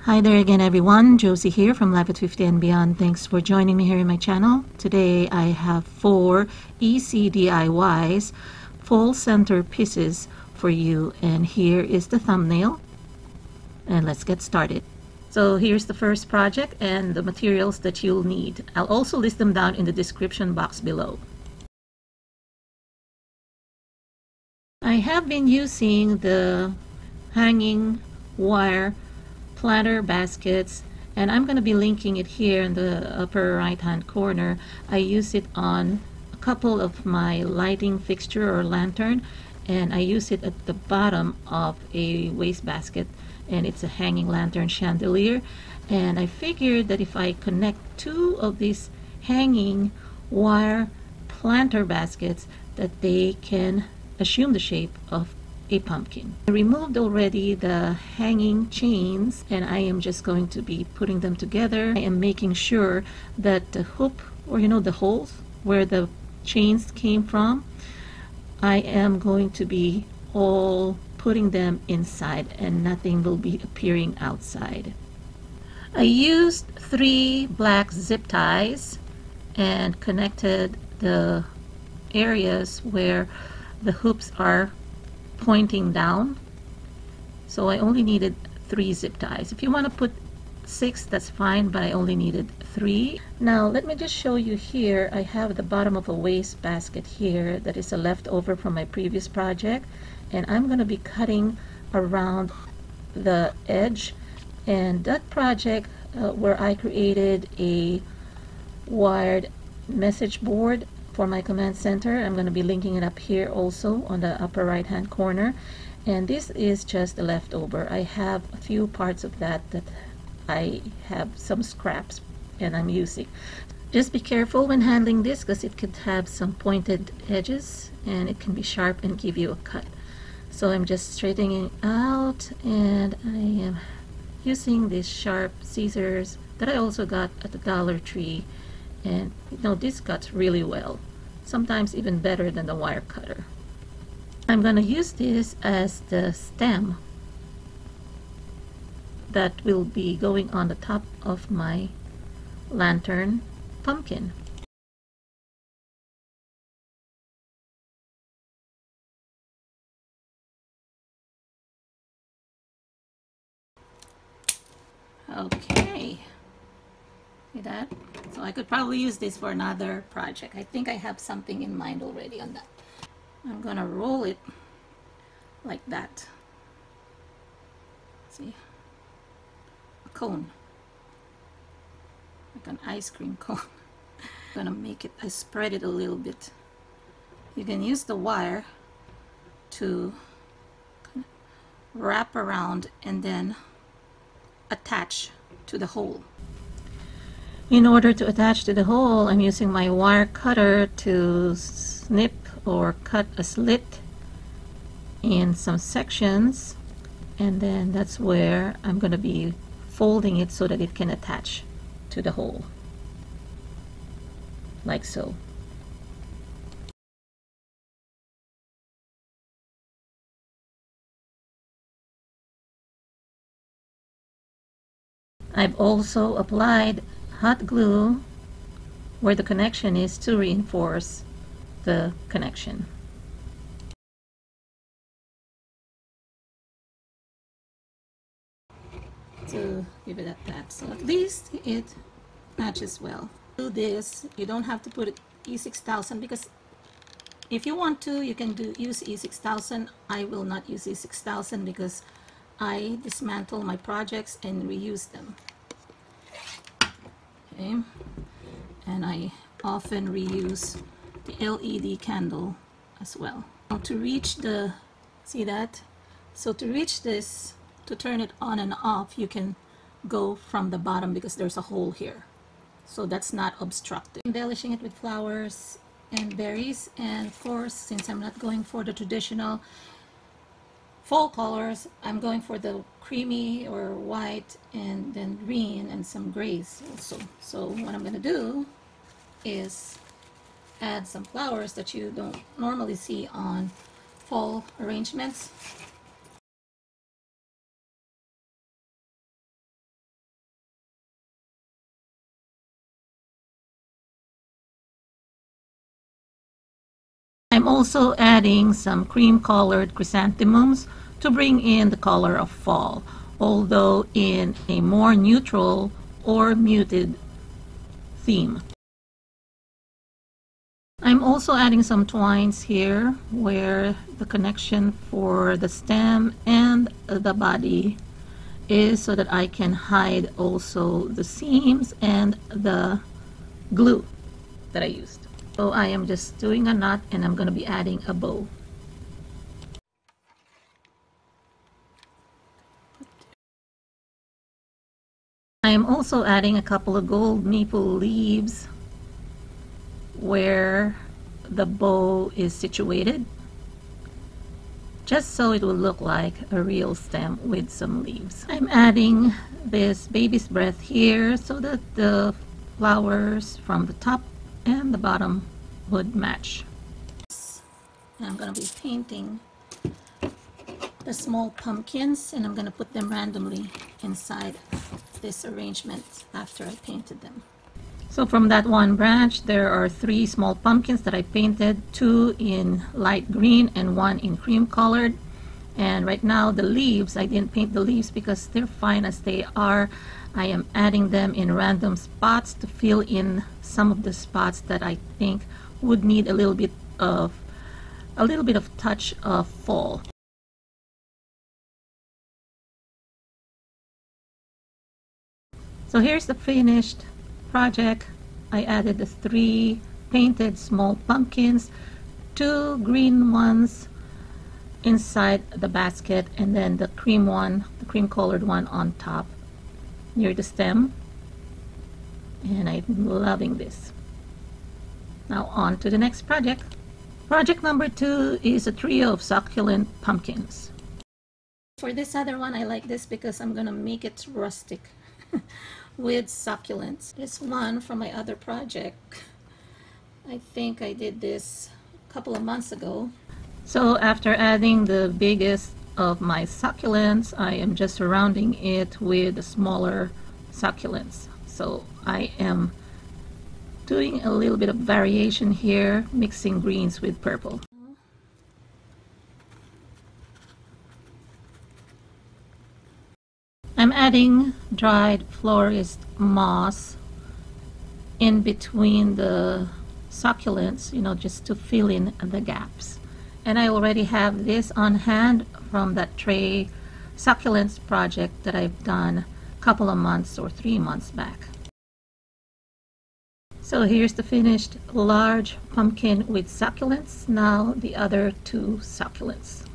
Hi there again everyone, Josie here from Life at 50 and Beyond. Thanks for joining me here in my channel. Today I have 4 easy DIYs, full centerpieces for you, and here is the thumbnail, and let's get started. So here's the first project and the materials that you'll need. I'll also list them down in the description box below. I have been using the hanging wire planter baskets, and I'm going to be linking it here in the upper right hand corner. I use it on a couple of my lighting fixture or lantern, and I use it at the bottom of a wastebasket, and it's a hanging lantern chandelier. And I figured that if I connect 2 of these hanging wire planter baskets, that they can assume the shape of a pumpkin. I removed already the hanging chains, and I am just going to be putting them together. I am making sure that the hoop, or the holes where the chains came from, I am going to be all putting them inside and nothing will be appearing outside. I used 3 black zip ties and connected the areas where the hoops are pointing down, so I only needed 3 zip ties. If you want to put 6, that's fine, but I only needed 3. Now let me just show you here. I have the bottom of a waste basket here that is a leftover from my previous project, and I'm going to be cutting around the edge. And that project where I created a wired message board for my command center, I'm going to be linking it up here also on the upper right hand corner. And this is just the leftover. I have a few parts of that I have some scraps and I'm using. Just be careful when handling this because it could have some pointed edges and it can be sharp and give you a cut. So I'm just straightening it out, and I am using these sharp scissors that I also got at the Dollar Tree. And this cuts really well, sometimes even better than the wire cutter. I'm going to use this as the stem that will be going on the top of my lantern pumpkin. Okay, see that? So I could probably use this for another project. I think I have something in mind already on that. I'm gonna roll it like that. See? A cone. Like an ice cream cone. I'm gonna make it, I spread it a little bit. You can use the wire to wrap around and then attach to the hole. In order to attach to the hole, I'm using my wire cutter to snip or cut a slit in some sections, and then that's where I'm going to be folding it so that it can attach to the hole, like so. I've also applied hot glue where the connection is to reinforce the connection. To give it a tap, so at least it matches well. Do this, you don't have to put it E6000, because if you want to, you can use E6000. I will not use E6000 because I dismantle my projects and reuse them. Okay, and I often reuse the LED candle as well. Now to reach the, see that? So to reach this, to turn it on and off, you can go from the bottom because there's a hole here. So that's not obstructed. Embellishing it with flowers and berries, and of course, since I'm not going for the traditional fall colors, I'm going for the creamy or white and then green and some grays also. So what I'm going to do is add some flowers that you don't normally see on fall arrangements. I'm also adding some cream colored chrysanthemums to bring in the color of fall, although in a more neutral or muted theme. I'm also adding some twines here where the connection for the stem and the body is, so that I can hide also the seams and the glue that I used. So I am just doing a knot, and I'm going to be adding a bow. I am also adding a couple of gold maple leaves where the bow is situated, just so it will look like a real stem with some leaves. I'm adding this baby's breath here so that the flowers from the top and the bottom would match. And I'm going to be painting the small pumpkins, and I'm going to put them randomly inside this arrangement after I painted them. So from that one branch, there are 3 small pumpkins that I painted, 2 in light green and 1 in cream colored. And right now the leaves, I didn't paint the leaves because they're fine as they are. I am adding them in random spots to fill in some of the spots that I think would need a little bit of touch of fall. So here's the finished project. I added the 3 painted small pumpkins, 2 green ones inside the basket, and then the cream colored one on top near the stem. And I'm loving this. Now on to the next project. Project number 2 is a trio of succulent pumpkins. For this other one, I like this because I'm gonna make it rustic with succulents. This one from my other project, I think I did this a couple of months ago. So after adding the biggest of my succulents, I am just surrounding it with the smaller succulents. So I am doing a little bit of variation here, mixing greens with purple. I'm adding dried florist moss in between the succulents, just to fill in the gaps. And I already have this on hand from that tray succulents project that I've done a couple of months or 3 months back. So here's the finished large pumpkin with succulents. Now the other 2 succulents.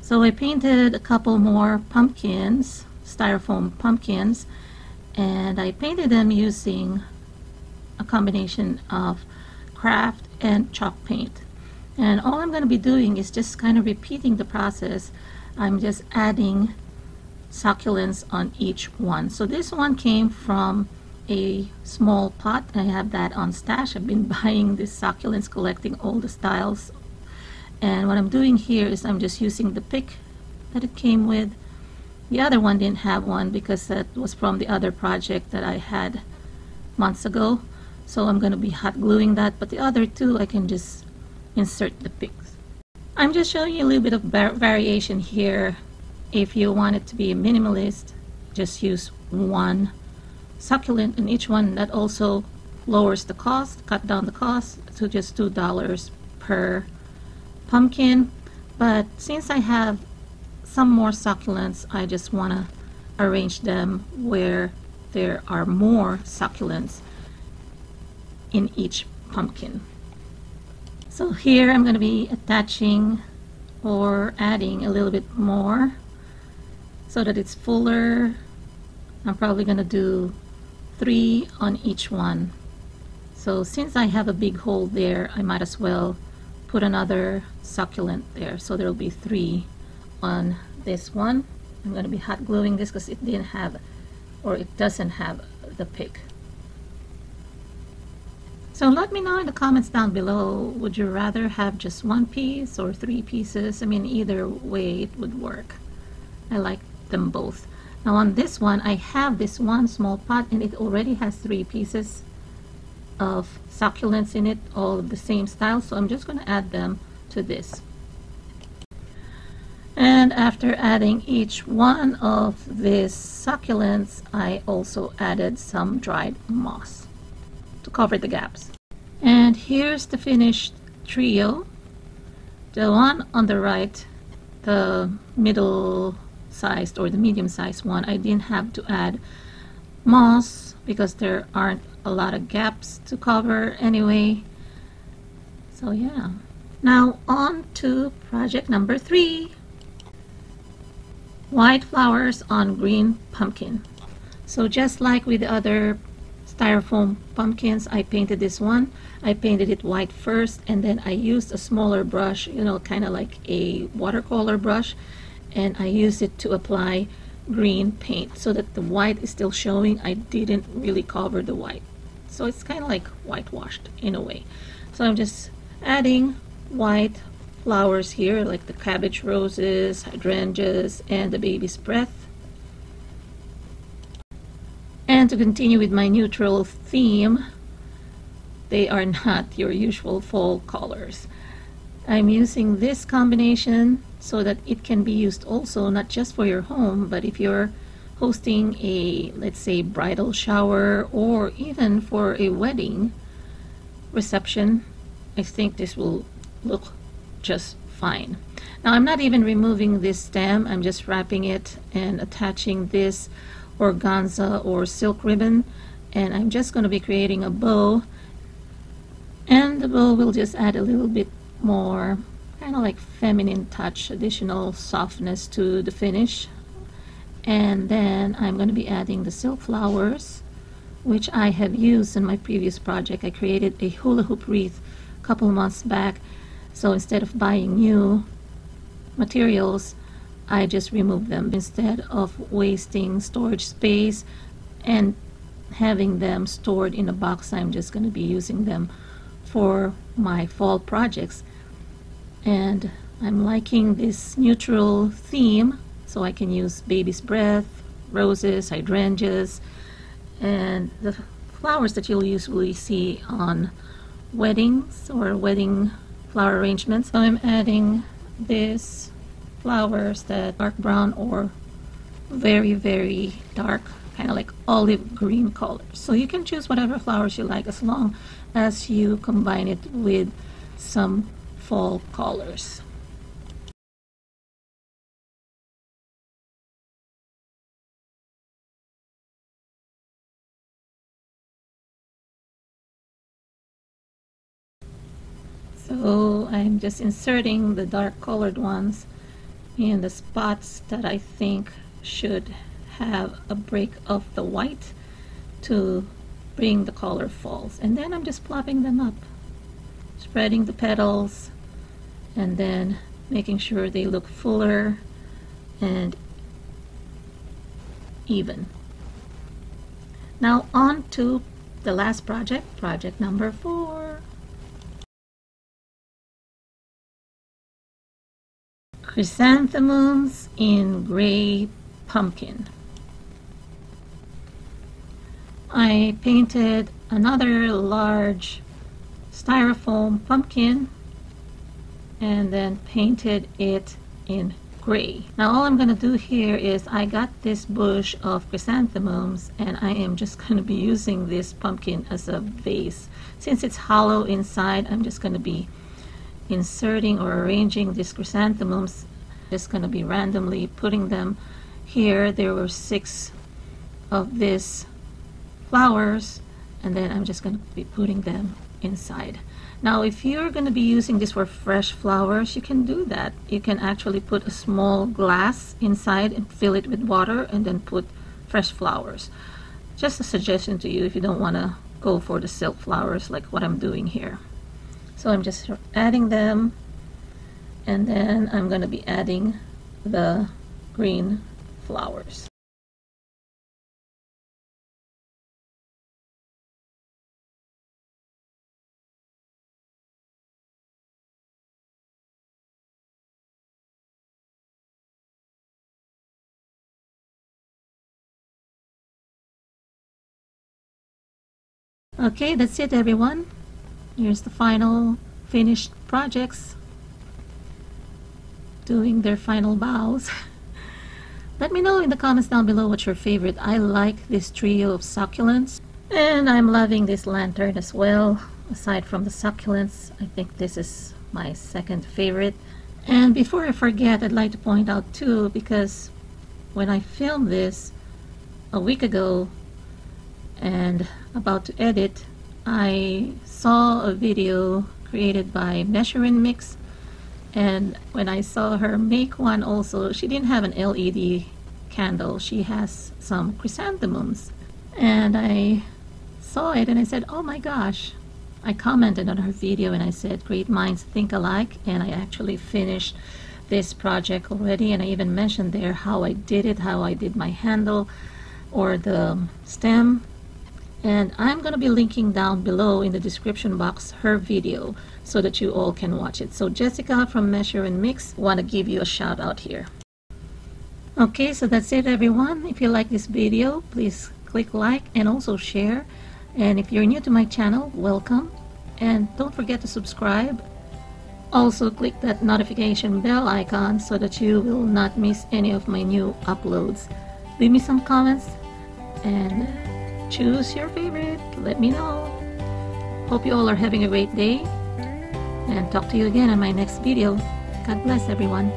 So I painted a couple more pumpkins, styrofoam pumpkins, and I painted them using a combination of craft and chalk paint. And all I'm going to be doing is just kind of repeating the process. I'm just adding succulents on each one. So this one came from a small pot. I have that on stash. I've been buying these succulents, collecting all the styles. And what I'm doing here is I'm just using the pick that it came with. The other one didn't have one because that was from the other project that I had months ago. So I'm going to be hot gluing that, but the other 2 I can just insert the picks. I'm just showing you a little bit of variation here. If you want it to be minimalist, just use 1 succulent in each one. That also lowers the cost, cut down the cost to just $2 per pumpkin. But since I have some more succulents, I just want to arrange them where there are more succulents in each pumpkin. So here I'm going to be attaching or adding a little bit more so that it's fuller. I'm probably going to do 3 on each one. So since I have a big hole there, I might as well put another succulent there. So there will be 3 on this one. I'm going to be hot gluing this because it didn't have, or it doesn't have, the pick. So let me know in the comments down below, would you rather have just 1 piece or 3 pieces? I mean, either way it would work. I like them both. Now on this one, I have this one small pot and it already has 3 pieces of succulents in it, all of the same style, so I'm just going to add them to this. And after adding each one of these succulents, I also added some dried moss to cover the gaps. And here's the finished trio. The one on the right, the middle sized or the medium sized one, I didn't have to add moss because there aren't a lot of gaps to cover anyway. So yeah. Now on to project number 3. White flowers on green pumpkin. So just like with the other styrofoam pumpkins, I painted this one. I painted it white first, and then I used a smaller brush, you know, kind of like a watercolor brush, and I used it to apply green paint so that the white is still showing. I didn't really cover the white, so it's kind of like whitewashed in a way. So I'm just adding white flowers here, like the cabbage roses, hydrangeas, and the baby's breath. And to continue with my neutral theme, they are not your usual fall colors. I'm using this combination so that it can be used also not just for your home, but if you're hosting a, let's say, bridal shower or even for a wedding reception, I think this will look just fine. Now I'm not even removing this stem, I'm just wrapping it and attaching this organza or silk ribbon, and I'm just going to be creating a bow, and the bow will just add a little bit more kind of like feminine touch, additional softness to the finish. And then I'm going to be adding the silk flowers, which I have used in my previous project. I created a hula hoop wreath a couple months back, so instead of buying new materials, I just removed them instead of wasting storage space and having them stored in a box. I'm just going to be using them for my fall projects, and I'm liking this neutral theme, so I can use baby's breath, roses, hydrangeas, and the flowers that you'll usually see on weddings or wedding flower arrangements. So I'm adding these flowers that dark brown or very, very dark, kind of like olive green color. So you can choose whatever flowers you like as long as you combine it with some fall colors. So I'm just inserting the dark colored ones in the spots that I think should have a break of the white to bring the color falls, and then I'm just plopping them up, spreading the petals, and then making sure they look fuller and even. Now on to the last project, project number 4. Chrysanthemums in gray pumpkin. I painted another large styrofoam pumpkin and then painted it in gray. Now all I'm going to do here is I got this bush of chrysanthemums, and I am just going to be using this pumpkin as a vase. Since it's hollow inside, I'm just going to be inserting or arranging these chrysanthemums. Just going to be randomly putting them here. There were 6 of these flowers, and then I'm just going to be putting them inside. Now if you're going to be using this for fresh flowers, you can do that. You can actually put a small glass inside and fill it with water and then put fresh flowers. Just a suggestion to you if you don't want to go for the silk flowers like what I'm doing here. So I'm just adding them, and then I'm going to be adding the green flowers. Okay, that's it everyone. Here's the final finished projects doing their final bows. Let me know in the comments down below what's your favorite. I like this trio of succulents, and I'm loving this lantern as well. Aside from the succulents, I think this is my second favorite. And before I forget, I'd like to point out too, because when I filmed this a week ago and about to edit, I saw a video created by Measure and Mix, and when I saw her make one also, she didn't have an LED candle, she has some chrysanthemums, and I saw it and I said, oh my gosh. I commented on her video and I said, great minds think alike, and I actually finished this project already, and I even mentioned there how I did it, how I did my handle or the stem. And I'm going to be linking down below in the description box her video so that you all can watch it. So Jessica from Measure and Mix, want to give you a shout out here. Okay, so that's it everyone. If you like this video, please click like and also share. And if you're new to my channel, welcome. And don't forget to subscribe. Also click that notification bell icon so that you will not miss any of my new uploads. Leave me some comments and choose your favorite. Let me know. Hope you all are having a great day, and talk to you again in my next video. God bless everyone.